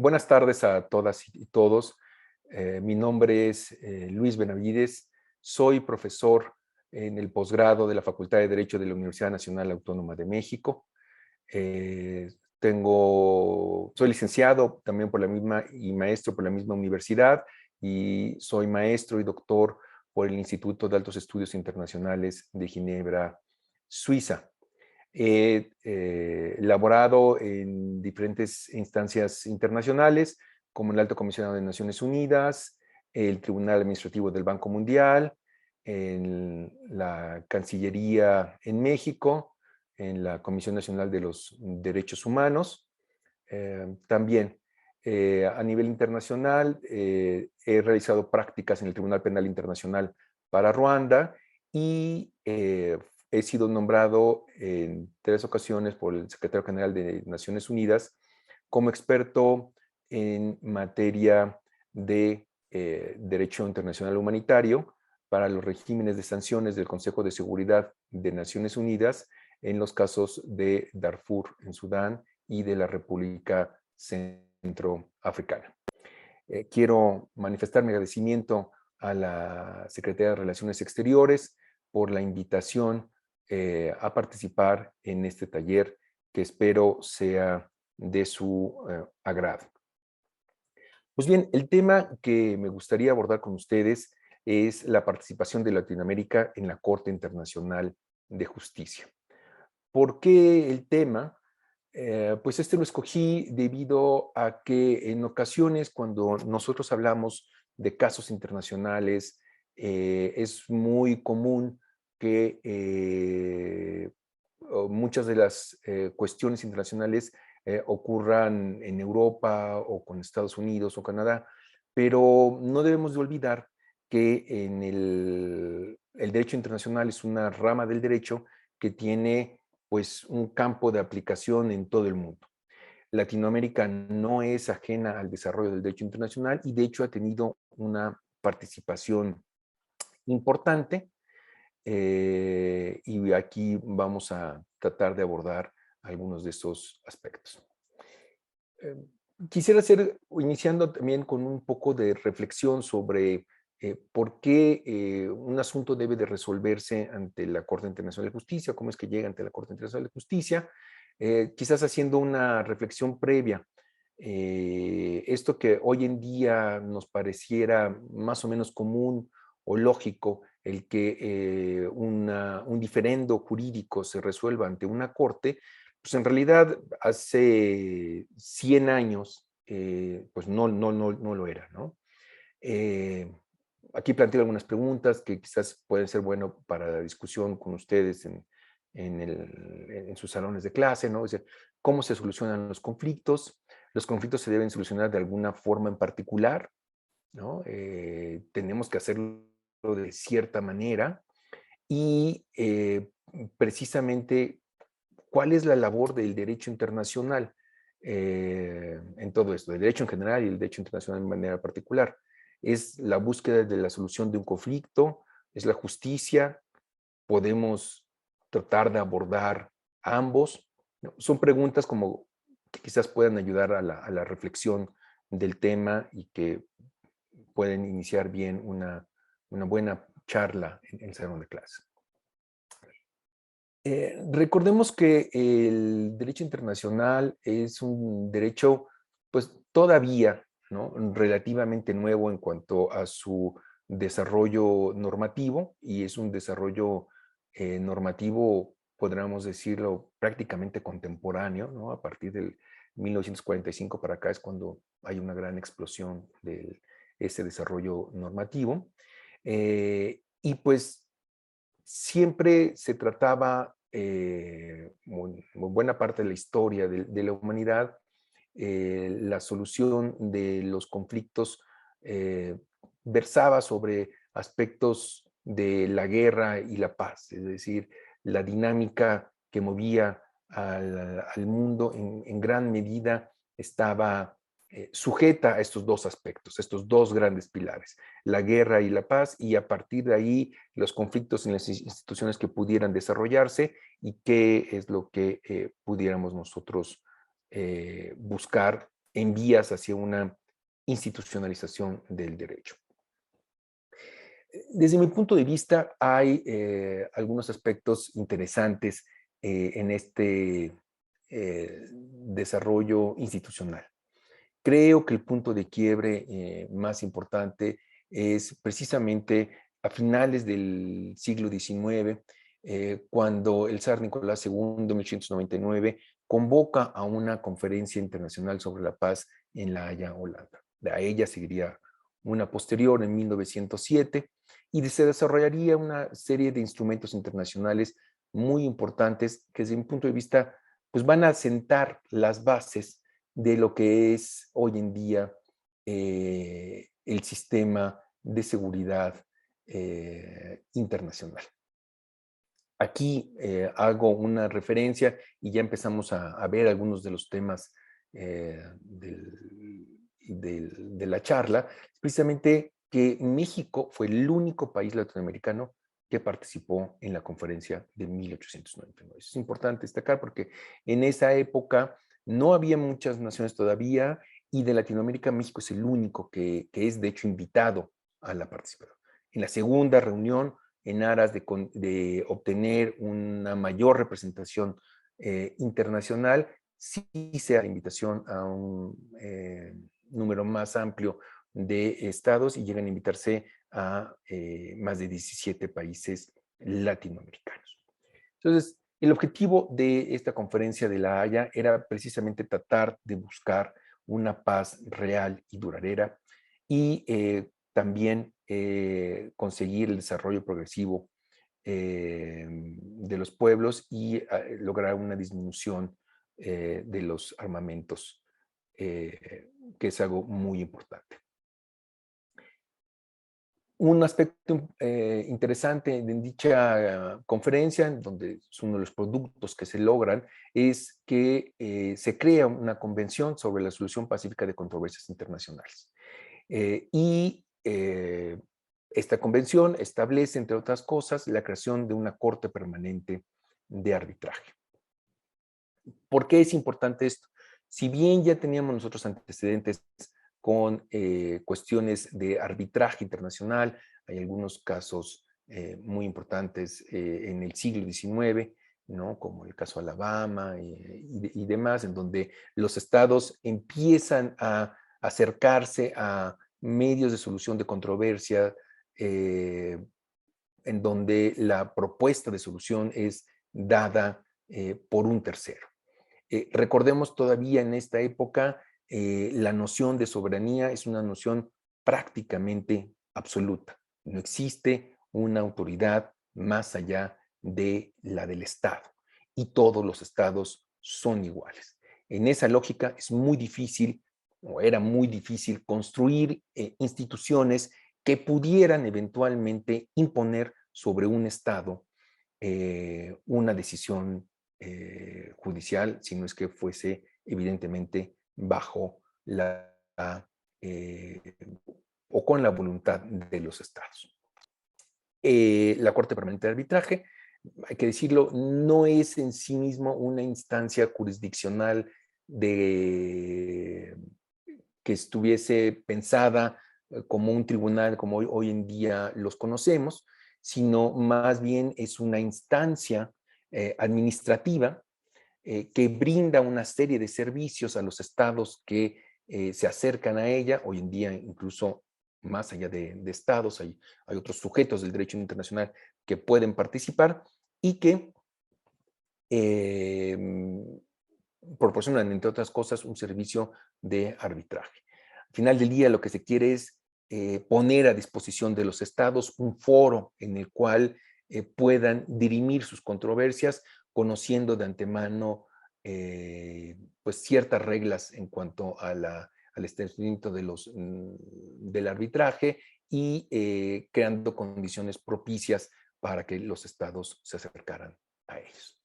Buenas tardes a todas y todos. Mi nombre es Luis Benavides. Soy profesor en el posgrado de la Facultad de Derecho de la Universidad Nacional Autónoma de México. Soy licenciado también por la misma y maestro por la misma universidad, y soy maestro y doctor por el Instituto de Altos Estudios Internacionales de Ginebra, Suiza. He laborado en diferentes instancias internacionales, como el Alto Comisionado de Naciones Unidas, el Tribunal Administrativo del Banco Mundial, en la Cancillería en México, en la Comisión Nacional de los Derechos Humanos. También a nivel internacional he realizado prácticas en el Tribunal Penal Internacional para Ruanda, y he sido nombrado en 3 ocasiones por el Secretario General de Naciones Unidas como experto en materia de derecho internacional humanitario para los regímenes de sanciones del Consejo de Seguridad de Naciones Unidas en los casos de Darfur en Sudán y de la República Centroafricana. Quiero manifestar mi agradecimiento a la Secretaría de Relaciones Exteriores por la invitación a participar en este taller, que espero sea de su agrado. Pues bien, el tema que me gustaría abordar con ustedes es la participación de Latinoamérica en la Corte Internacional de Justicia. ¿Por qué el tema? Pues este lo escogí debido a que en ocasiones, cuando nosotros hablamos de casos internacionales, es muy común que muchas de las cuestiones internacionales ocurran en Europa o con Estados Unidos o Canadá, pero no debemos de olvidar que el derecho internacional es una rama del derecho que tiene pues un campo de aplicación en todo el mundo. Latinoamérica no es ajena al desarrollo del derecho internacional, y de hecho ha tenido una participación importante, y aquí vamos a tratar de abordar algunos de esos aspectos. Eh, Quisiera iniciando también con un poco de reflexión sobre por qué un asunto debe de resolverse ante la Corte Internacional de Justicia, cómo es que llega ante la Corte Internacional de Justicia, quizás haciendo una reflexión previa. Esto que hoy en día nos pareciera más o menos común o lógico, el que un diferendo jurídico se resuelva ante una corte, pues en realidad hace 100 años pues no lo era, ¿no? Eh, Aquí planteo algunas preguntas que quizás pueden ser bueno para la discusión con ustedes en sus salones de clase, ¿no? Es decir, ¿cómo se solucionan los conflictos? Los conflictos se deben solucionar de alguna forma en particular, ¿no? Tenemos que hacerlo de cierta manera, y precisamente, ¿cuál es la labor del derecho internacional en todo esto? El derecho en general y el derecho internacional de manera particular. ¿Es la búsqueda de la solución de un conflicto? ¿Es la justicia? ¿Podemos tratar de abordar ambos? ¿No? Son preguntas como que quizás puedan ayudar a la reflexión del tema, y que pueden iniciar bien una buena charla en el salón de clase. Recordemos que el derecho internacional es un derecho, pues todavía, ¿no?, relativamente nuevo en cuanto a su desarrollo normativo, y es un desarrollo normativo, podríamos decirlo, prácticamente contemporáneo, ¿no? A partir del 1945 para acá es cuando hay una gran explosión de ese desarrollo normativo. Y pues siempre se trataba, muy buena parte de la historia de la humanidad, la solución de los conflictos eh, versaba sobre aspectos de la guerra y la paz, es decir, la dinámica que movía al mundo en gran medida estaba sujeta a estos dos aspectos, estos dos grandes pilares, la guerra y la paz, y a partir de ahí los conflictos en las instituciones que pudieran desarrollarse, y qué es lo que pudiéramos nosotros buscar en vías hacia una institucionalización del derecho. Desde mi punto de vista, hay algunos aspectos interesantes en este desarrollo institucional. Creo que el punto de quiebre más importante es precisamente a finales del siglo XIX, cuando el zar Nicolás II, en 1899, convoca a una conferencia internacional sobre la paz en La Haya, Holanda. De a ella seguiría una posterior en 1907 y se desarrollaría una serie de instrumentos internacionales muy importantes que desde mi punto de vista pues van a sentar las bases de lo que es hoy en día el sistema de seguridad internacional. Aquí hago una referencia y ya empezamos a ver algunos de los temas de la charla, precisamente que México fue el único país latinoamericano que participó en la conferencia de 1899. Eso es importante destacar porque en esa época no había muchas naciones todavía y de Latinoamérica México es el único que es de hecho invitado a la participación. En la segunda reunión, en aras de obtener una mayor representación internacional, sí se da la invitación a un número más amplio de estados y llegan a invitarse a más de 17 países latinoamericanos. Entonces, el objetivo de esta conferencia de La Haya era precisamente tratar de buscar una paz real y duradera y también conseguir el desarrollo progresivo de los pueblos y lograr una disminución de los armamentos, que es algo muy importante. Un aspecto interesante en dicha conferencia, en donde es uno de los productos que se logran, es que se crea una convención sobre la solución pacífica de controversias internacionales. Esta convención establece, entre otras cosas, la creación de una corte permanente de arbitraje. ¿Por qué es importante esto? Si bien ya teníamos nosotros antecedentes con cuestiones de arbitraje internacional, hay algunos casos muy importantes en el siglo XIX, ¿no? Como el caso Alabama y demás, en donde los estados empiezan a acercarse a medios de solución de controversia, en donde la propuesta de solución es dada por un tercero. Recordemos todavía en esta época, la noción de soberanía es una noción prácticamente absoluta. No existe una autoridad más allá de la del Estado y todos los estados son iguales. En esa lógica es muy difícil, o era muy difícil, construir instituciones que pudieran eventualmente imponer sobre un Estado una decisión judicial, si no es que fuese evidentemente bajo eh, o con la voluntad de los estados. La Corte Permanente de Arbitraje, hay que decirlo, no es en sí mismo una instancia jurisdiccional que estuviese pensada como un tribunal como hoy en día los conocemos, sino más bien es una instancia administrativa que brinda una serie de servicios a los estados que se acercan a ella. Hoy en día incluso más allá de estados, hay otros sujetos del derecho internacional que pueden participar y que proporcionan, entre otras cosas, un servicio de arbitraje. Al final del día, lo que se quiere es poner a disposición de los estados un foro en el cual puedan dirimir sus controversias, conociendo de antemano pues ciertas reglas en cuanto a al establecimiento del arbitraje y creando condiciones propicias para que los estados se acercaran a ellos.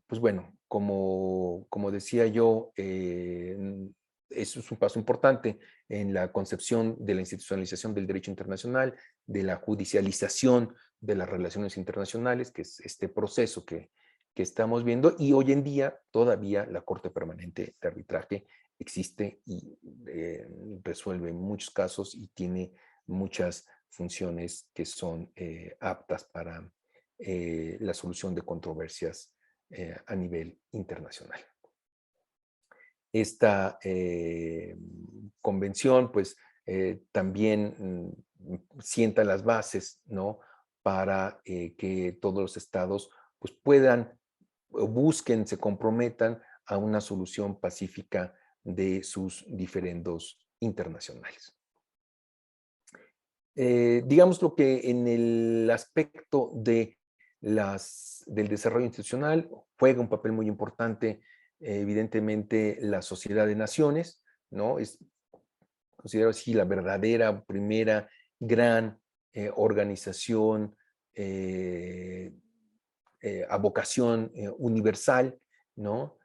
Pues bueno, como decía yo, eso es un paso importante en la concepción de la institucionalización del derecho internacional, de la judicialización de las relaciones internacionales, que es este proceso que que estamos viendo, y hoy en día todavía la Corte Permanente de Arbitraje existe y resuelve muchos casos y tiene muchas funciones que son aptas para la solución de controversias a nivel internacional. Esta convención, pues, también sienta las bases, ¿no?, para que todos los estados, pues, puedan, busquen, se comprometan a una solución pacífica de sus diferendos internacionales. Digamos lo que en el aspecto de del desarrollo institucional juega un papel muy importante, evidentemente, la Sociedad de Naciones, ¿no? Es, considero así, la verdadera primera gran organización a vocación universal, ¿no?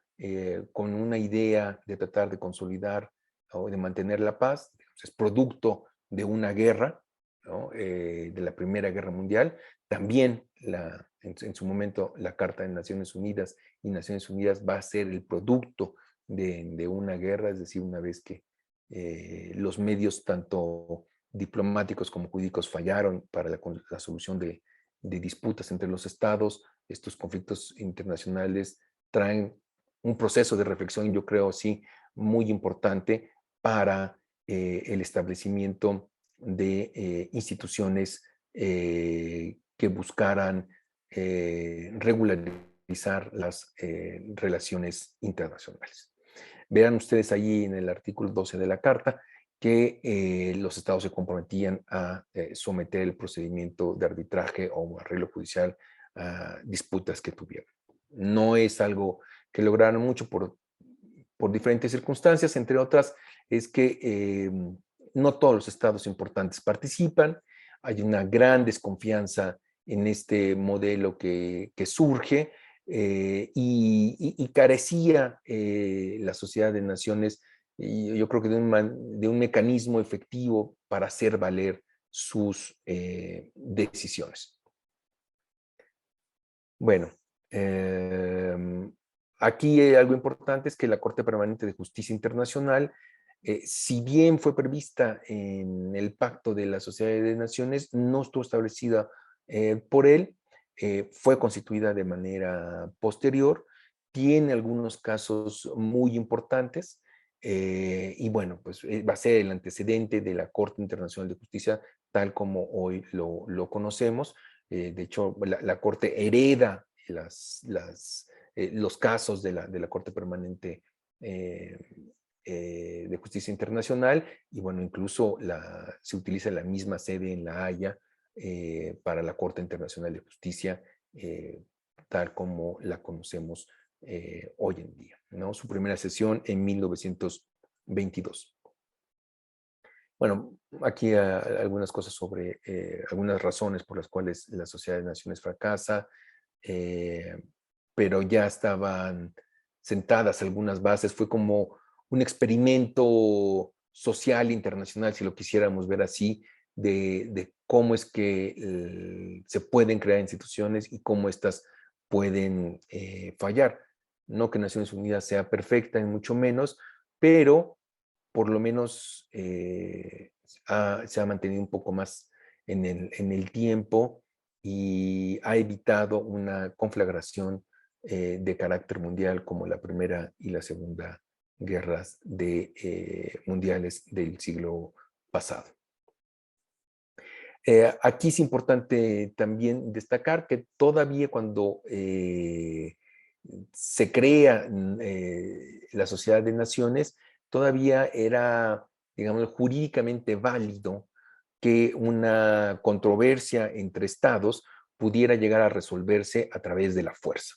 Con una idea de tratar de consolidar o de mantener la paz. Es producto de una guerra, ¿no? De la Primera Guerra Mundial. También en su momento la Carta de Naciones Unidas y Naciones Unidas va a ser el producto de una guerra, es decir, una vez que los medios tanto diplomáticos como jurídicos fallaron para la solución de disputas entre los estados. Estos conflictos internacionales traen un proceso de reflexión, yo creo, sí, muy importante para el establecimiento de instituciones que buscaran regularizar las relaciones internacionales. Vean ustedes allí en el artículo 12 de la Carta que los estados se comprometían a someter el procedimiento de arbitraje o arreglo judicial a disputas que tuvieran. No es algo que lograron mucho por diferentes circunstancias, entre otras, es que no todos los estados importantes participan, hay una gran desconfianza en este modelo que surge, y carecía la Sociedad de Naciones, y yo creo que de un mecanismo efectivo para hacer valer sus decisiones. Bueno, aquí algo importante es que la Corte Permanente de Justicia Internacional, si bien fue prevista en el Pacto de la Sociedad de Naciones, no estuvo establecida por él, fue constituida de manera posterior, tiene algunos casos muy importantes, y bueno, pues va a ser el antecedente de la Corte Internacional de Justicia tal como hoy lo conocemos. De hecho, la Corte hereda los casos de la Corte Permanente de Justicia Internacional, y bueno, incluso se utiliza la misma sede en La Haya para la Corte Internacional de Justicia, tal como la conocemos hoy en día, ¿no? Su primera sesión en 1922. Bueno, aquí algunas cosas sobre algunas razones por las cuales la Sociedad de Naciones fracasa, pero ya estaban sentadas algunas bases. Fue como un experimento social internacional, si lo quisiéramos ver así, de cómo es que se pueden crear instituciones y cómo éstas pueden fallar. No que Naciones Unidas sea perfecta, ni mucho menos, pero por lo menos se ha mantenido un poco más en el tiempo y ha evitado una conflagración de carácter mundial como la Primera y la Segunda Guerras mundiales del siglo pasado. Aquí es importante también destacar que todavía cuando se crea la Sociedad de Naciones, todavía era, digamos, jurídicamente válido que una controversia entre estados pudiera llegar a resolverse a través de la fuerza.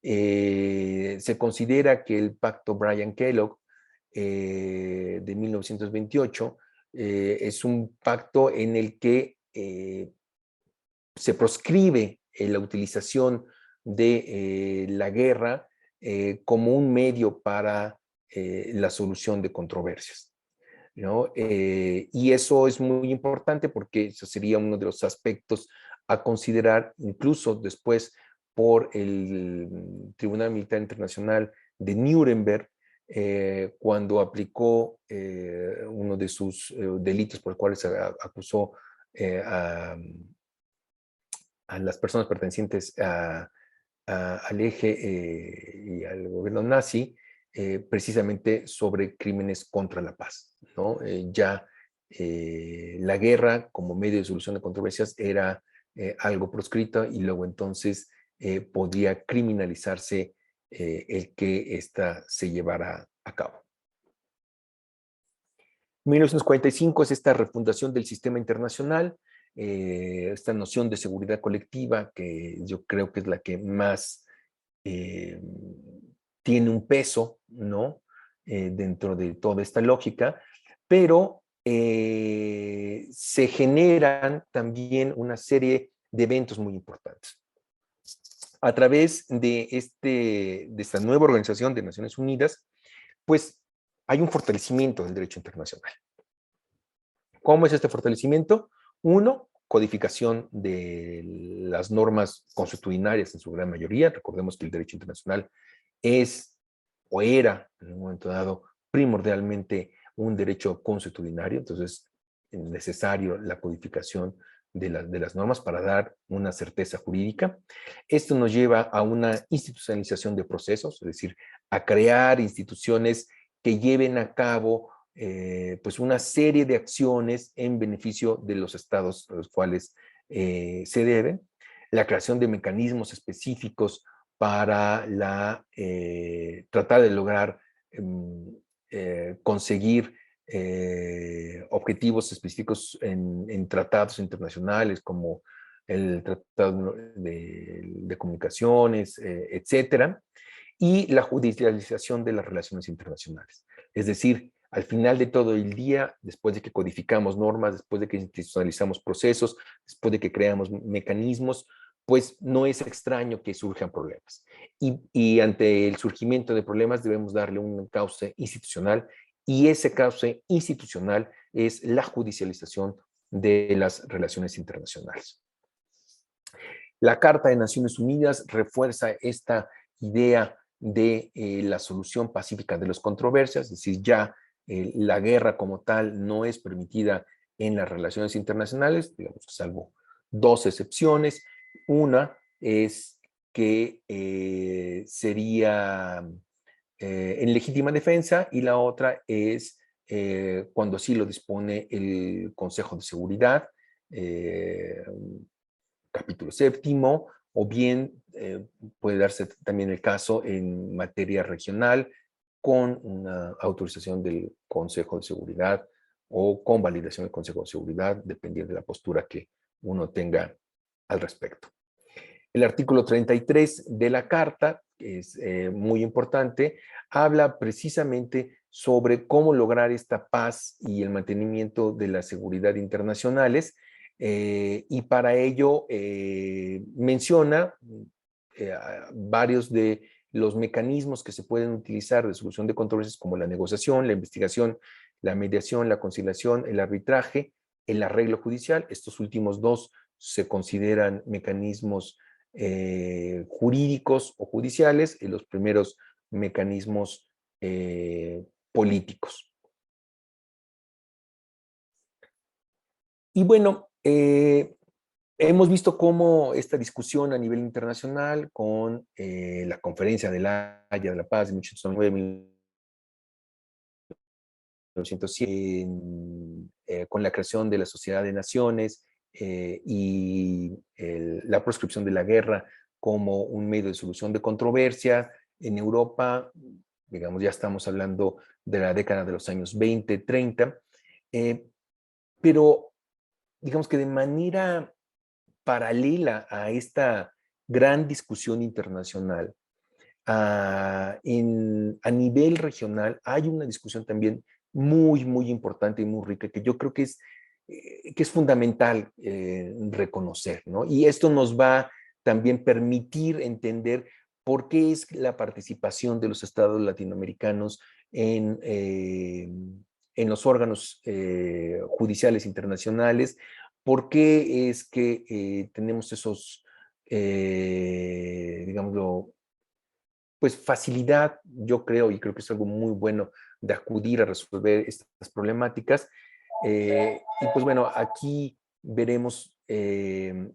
Se considera que el pacto Bryan-Kellogg de 1928 es un pacto en el que se proscribe la utilización de la guerra como un medio para la solución de controversias, ¿no? Y eso es muy importante porque eso sería uno de los aspectos a considerar incluso después por el Tribunal Militar Internacional de Nuremberg, cuando aplicó uno de sus delitos por los cuales se acusó a las personas pertenecientes al eje y al gobierno nazi, precisamente sobre crímenes contra la paz, ¿no? La guerra como medio de solución de controversias era algo proscrito, y luego entonces podía criminalizarse el que ésta se llevara a cabo. 1945 es esta refundación del sistema internacional, esta noción de seguridad colectiva, que yo creo que es la que más tiene un peso, ¿no? Dentro de toda esta lógica, pero se generan también una serie de eventos muy importantes. A través de esta nueva organización de Naciones Unidas, pues hay un fortalecimiento del derecho internacional. ¿Cómo es este fortalecimiento? Uno, codificación de las normas consuetudinarias en su gran mayoría. Recordemos que el derecho internacional es o era en un momento dado primordialmente un derecho consuetudinario, entonces es necesario la codificación de las normas para dar una certeza jurídica. Esto nos lleva a una institucionalización de procesos, es decir, a crear instituciones que lleven a cabo pues una serie de acciones en beneficio de los estados a los cuales se deben, la creación de mecanismos específicos para tratar de lograr conseguir objetivos específicos en tratados internacionales como el Tratado de Comunicaciones, etcétera, y la judicialización de las relaciones internacionales. Es decir, al final de todo el día, después de que codificamos normas, después de que institucionalizamos procesos, después de que creamos mecanismos, pues no es extraño que surjan problemas. Y ante el surgimiento de problemas debemos darle un cauce institucional, y ese cauce institucional es la judicialización de las relaciones internacionales. La Carta de Naciones Unidas refuerza esta idea de la solución pacífica de las controversias, es decir, ya la guerra como tal no es permitida en las relaciones internacionales, digamos, salvo dos excepciones. Una es que sería en legítima defensa, y la otra es cuando así lo dispone el Consejo de Seguridad, capítulo séptimo, o bien puede darse también el caso en materia regional con una autorización del Consejo de Seguridad o con validación del Consejo de Seguridad, dependiendo de la postura que uno tenga al respecto. El artículo 33 de la Carta, que es muy importante, habla precisamente sobre cómo lograr esta paz y el mantenimiento de la seguridad internacionales, y para ello menciona varios de los mecanismos que se pueden utilizar de solución de controversias, como la negociación, la investigación, la mediación, la conciliación, el arbitraje, el arreglo judicial. Estos últimos dos se consideran mecanismos jurídicos o judiciales, y los primeros mecanismos políticos. Y bueno, hemos visto cómo esta discusión a nivel internacional con la Conferencia de la Haya de la Paz de 1809-1907, con la creación de la Sociedad de Naciones y la proscripción de la guerra como un medio de solución de controversia. En Europa, digamos, ya estamos hablando de la década de los años 20, 30, pero digamos que de manera paralela a esta gran discusión internacional, a nivel regional hay una discusión también muy, muy importante y muy rica, que yo creo que es fundamental reconocer, ¿no? Y esto nos va a también permitir entender por qué es la participación de los estados latinoamericanos en los órganos judiciales internacionales, por qué es que tenemos esos digámoslo, pues facilidad, yo creo, y creo que es algo muy bueno de acudir a resolver estas problemáticas. Y pues bueno, aquí veremos que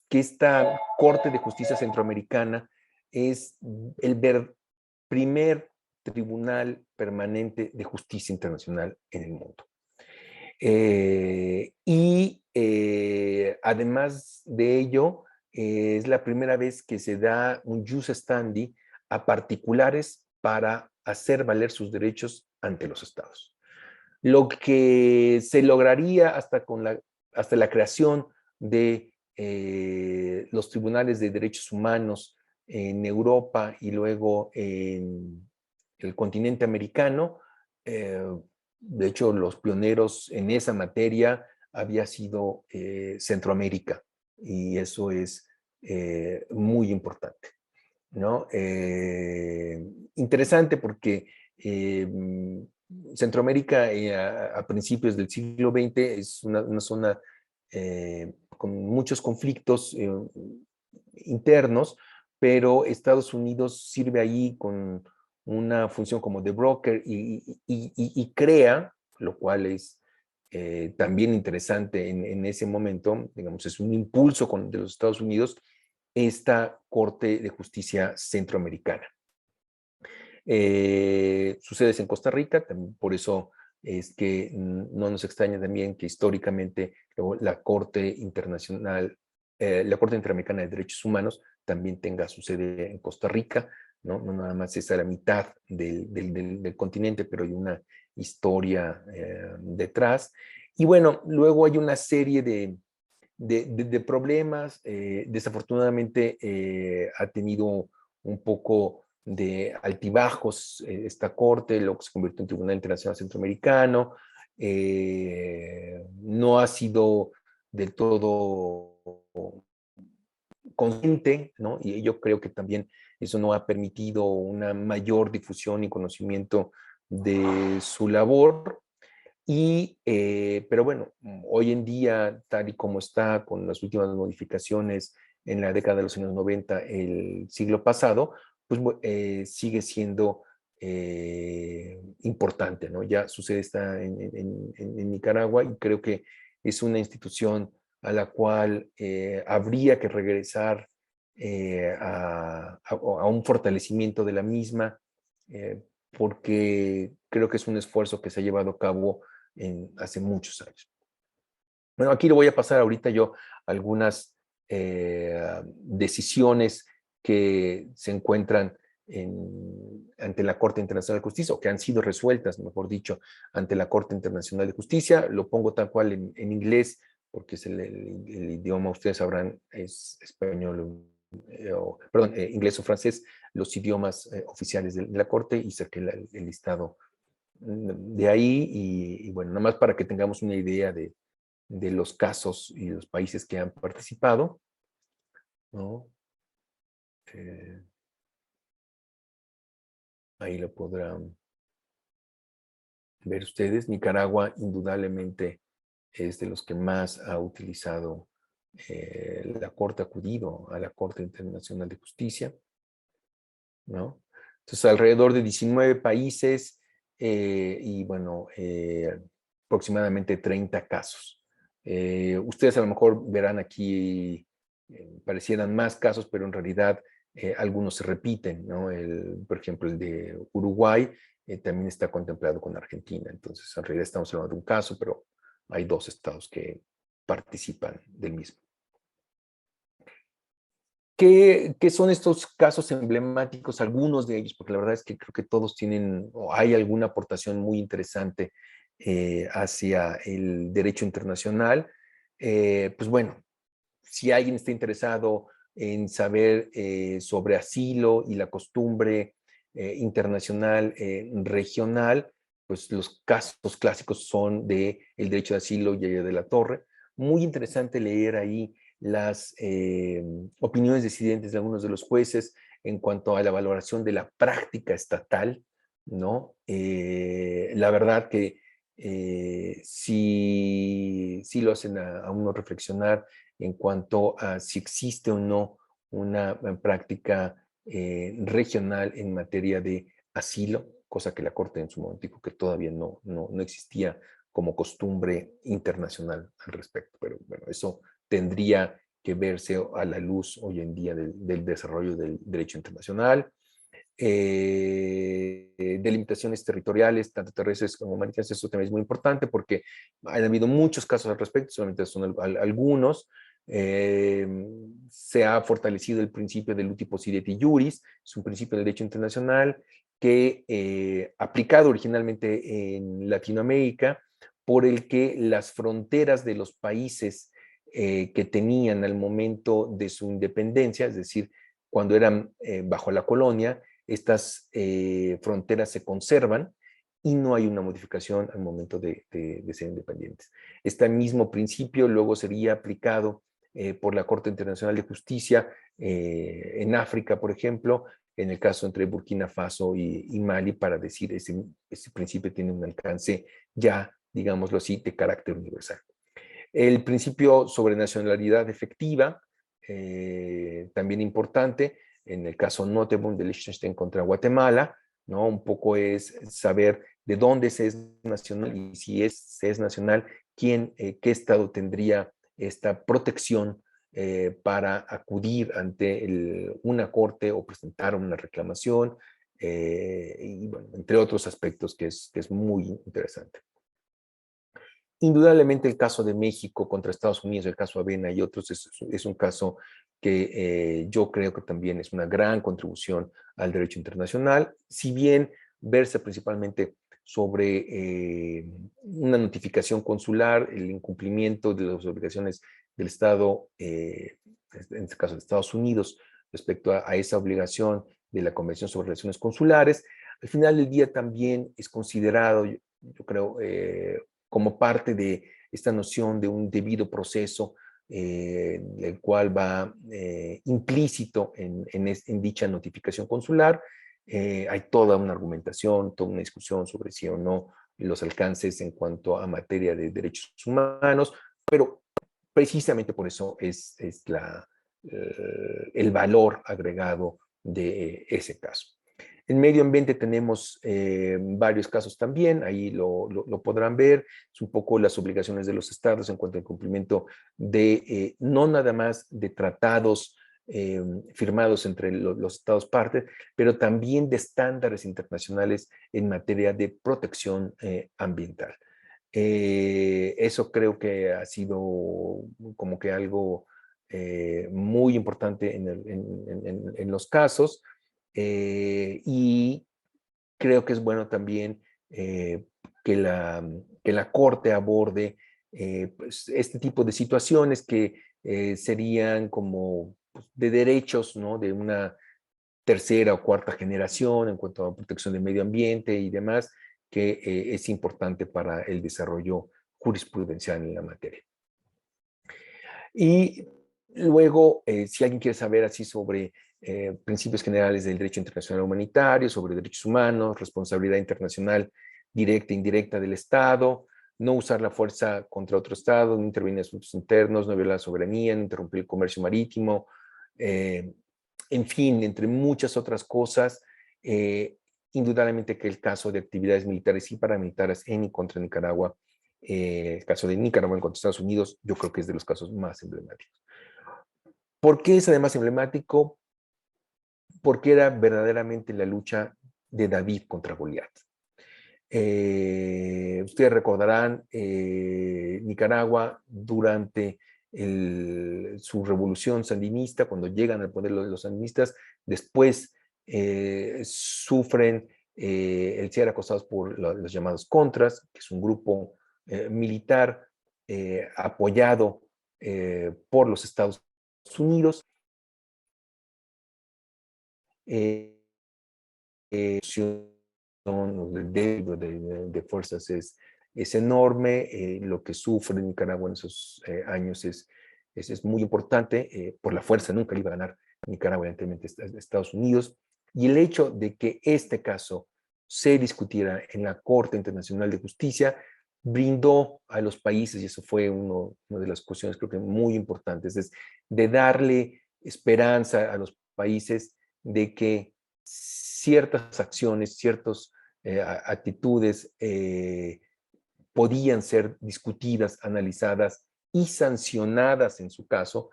esta Corte de Justicia Centroamericana es el primer tribunal permanente de justicia internacional en el mundo. Además de ello, es la primera vez que se da un jus standi a particulares para hacer valer sus derechos ante los estados. Lo que se lograría hasta la creación de los tribunales de derechos humanos en Europa y luego en el continente americano. De hecho, los pioneros en esa materia había sido Centroamérica, y eso es muy importante, ¿no? Interesante porque Centroamérica a principios del siglo XX es una zona con muchos conflictos internos, pero Estados Unidos sirve ahí con una función como de broker y crea, lo cual es también interesante en ese momento, digamos, es un impulso de los Estados Unidos, esta Corte de Justicia Centroamericana. Sucede en Costa Rica, por eso es que no nos extraña también que históricamente la Corte Internacional, la Corte Interamericana de Derechos Humanos también tenga su sede en Costa Rica, ¿no? No nada más es a la mitad del continente, pero hay una historia detrás. Y bueno, luego hay una serie de problemas. Desafortunadamente ha tenido un poco de altibajos esta corte, lo que se convirtió en Tribunal Internacional Centroamericano. No ha sido del todo consciente, ¿no? Y yo creo que también eso no ha permitido una mayor difusión y conocimiento de su labor. Pero bueno, hoy en día, tal y como está con las últimas modificaciones en la década de los años 90, el siglo pasado, pues sigue siendo importante, ¿no? Ya su sede está en Nicaragua, y creo que es una institución a la cual habría que regresar a un fortalecimiento de la misma, porque creo que es un esfuerzo que se ha llevado a cabo hace muchos años. Bueno, aquí le voy a pasar ahorita yo algunas decisiones que se encuentran ante la Corte Internacional de Justicia, o que han sido resueltas, mejor dicho, ante la Corte Internacional de Justicia. Lo pongo tal cual en inglés, porque es el idioma, ustedes sabrán, es español, perdón, inglés o francés, los idiomas oficiales de la Corte, y saqué el listado de ahí. Y bueno, nada más para que tengamos una idea de los casos y los países que han participado, ¿no? Eh, Ahí lo podrán ver ustedes. Nicaragua indudablemente es de los que más ha utilizado la Corte, acudido a la Corte Internacional de Justicia, ¿no? Entonces, alrededor de 19 países y bueno, aproximadamente 30 casos. Ustedes a lo mejor verán aquí, parecieran más casos, pero en realidad algunos se repiten, ¿no? Por ejemplo, el de Uruguay también está contemplado con Argentina. Entonces, en realidad estamos hablando de un caso, pero hay dos estados que participan del mismo. ¿Qué son estos casos emblemáticos? Algunos de ellos, porque la verdad es que creo que todos tienen, o hay alguna aportación muy interesante hacia el derecho internacional. Pues bueno, si alguien está interesado en saber sobre asilo y la costumbre internacional regional, pues los casos clásicos son de el derecho de asilo y de la Torre. Muy interesante leer ahí las opiniones disidentes de algunos de los jueces en cuanto a la valoración de la práctica estatal, ¿no? La verdad que sí lo hacen a uno reflexionar en cuanto a si existe o no una práctica regional en materia de asilo, cosa que la Corte en su momento dijo que todavía no existía como costumbre internacional al respecto. Pero bueno, eso tendría que verse a la luz hoy en día del desarrollo del derecho internacional. Delimitaciones territoriales, tanto terrestres como marítimas, eso también es muy importante porque han habido muchos casos al respecto, solamente son algunos. Se ha fortalecido el principio del uti possidetis iuris, es un principio del derecho internacional que, aplicado originalmente en Latinoamérica, por el que las fronteras de los países que tenían al momento de su independencia, es decir, cuando eran bajo la colonia, estas fronteras se conservan y no hay una modificación al momento de ser independientes. Este mismo principio luego sería aplicado por la Corte Internacional de Justicia en África, por ejemplo, en el caso entre Burkina Faso y Mali, para decir ese principio tiene un alcance ya, digámoslo así, de carácter universal. El principio sobre nacionalidad efectiva, también importante, en el caso Nottebohm de Liechtenstein contra Guatemala, ¿no? Un poco es saber de dónde se es nacional y si se es nacional, qué estado tendría esta protección para acudir ante una corte o presentar una reclamación, y bueno, entre otros aspectos que es muy interesante. Indudablemente el caso de México contra Estados Unidos, el caso Avena y otros, es un caso que yo creo que también es una gran contribución al derecho internacional, si bien versa principalmente sobre una notificación consular, el incumplimiento de las obligaciones del Estado, en este caso de Estados Unidos, respecto a esa obligación de la Convención sobre Relaciones Consulares. Al final del día también es considerado, yo creo, como parte de esta noción de un debido proceso, el cual va implícito en dicha notificación consular. Hay toda una argumentación, toda una discusión sobre si o no los alcances en cuanto a materia de derechos humanos, pero precisamente por eso es el valor agregado de ese caso. En medio ambiente tenemos varios casos también, ahí lo podrán ver, es un poco las obligaciones de los estados en cuanto al cumplimiento de no nada más de tratados firmados entre los estados partes, pero también de estándares internacionales en materia de protección ambiental. Eso creo que ha sido como que algo muy importante en los casos. Y creo que es bueno también que la Corte aborde pues, este tipo de situaciones que serían como pues, de derechos, ¿no? De una tercera o cuarta generación en cuanto a protección del medio ambiente y demás, que es importante para el desarrollo jurisprudencial en la materia. Y luego, si alguien quiere saber así sobre principios generales del derecho internacional humanitario, sobre derechos humanos, responsabilidad internacional directa e indirecta del Estado, no usar la fuerza contra otro Estado, no intervenir en asuntos internos, no violar la soberanía, no interrumpir el comercio marítimo, en fin, entre muchas otras cosas, indudablemente que el caso de actividades militares y paramilitares en y contra Nicaragua, el caso de Nicaragua contra Estados Unidos, yo creo que es de los casos más emblemáticos. ¿Por qué es además emblemático? Porque era verdaderamente la lucha de David contra Goliat. Ustedes recordarán Nicaragua durante su revolución sandinista, cuando llegan al poder los sandinistas, después sufren el ser acosados por los llamados Contras, que es un grupo militar apoyado por los Estados Unidos. De fuerzas es enorme, lo que sufre Nicaragua en esos años es muy importante, por la fuerza nunca le iba a ganar Nicaragua, evidentemente, Estados Unidos, y el hecho de que este caso se discutiera en la Corte Internacional de Justicia brindó a los países, y eso fue una de las cuestiones creo que muy importantes, es de darle esperanza a los países de que ciertas acciones, ciertas actitudes podían ser discutidas, analizadas y sancionadas, en su caso,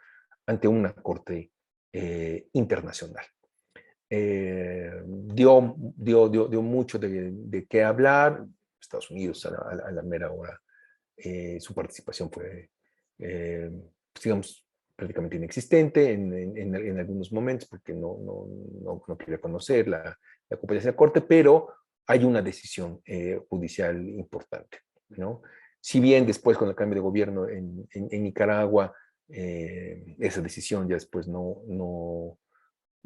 ante una corte internacional. Dio mucho de qué hablar. Estados Unidos a la mera hora, su participación fue, digamos, prácticamente inexistente en algunos momentos, porque no quería conocer la competencia de la Corte, pero hay una decisión judicial importante, ¿no? Si bien después, con el cambio de gobierno en Nicaragua, esa decisión ya después no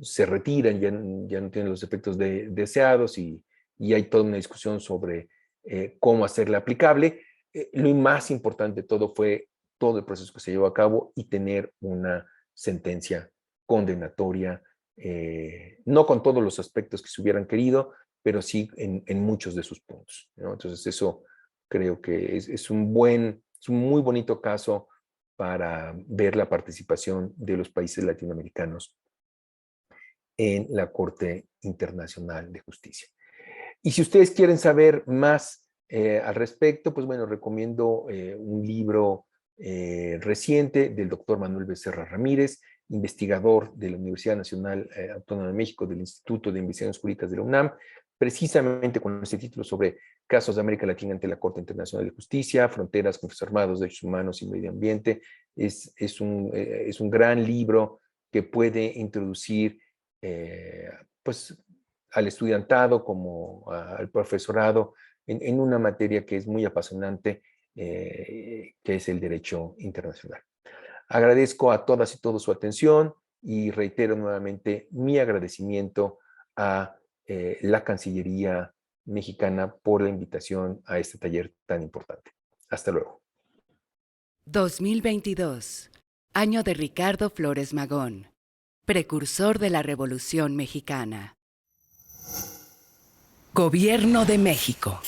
se retiran, ya no tienen los efectos deseados, y hay toda una discusión sobre cómo hacerla aplicable. Lo más importante de todo fue todo el proceso que se llevó a cabo y tener una sentencia condenatoria, no con todos los aspectos que se hubieran querido, pero sí en muchos de sus puntos, ¿no? Entonces eso creo que es un muy bonito caso para ver la participación de los países latinoamericanos en la Corte Internacional de Justicia. Y si ustedes quieren saber más al respecto, pues bueno, recomiendo un libro reciente del doctor Manuel Becerra Ramírez, investigador de la Universidad Nacional Autónoma de México, del Instituto de Investigaciones Jurídicas de la UNAM, precisamente con este título sobre casos de América Latina ante la Corte Internacional de Justicia, fronteras, conflictos armados, derechos humanos y medio ambiente. Es un gran libro que puede introducir pues al estudiantado como al profesorado en una materia que es muy apasionante, que es el derecho internacional. Agradezco a todas y todos su atención y reitero nuevamente mi agradecimiento a la Cancillería mexicana por la invitación a este taller tan importante. Hasta luego. 2022, año de Ricardo Flores Magón, precursor de la Revolución Mexicana. Gobierno de México.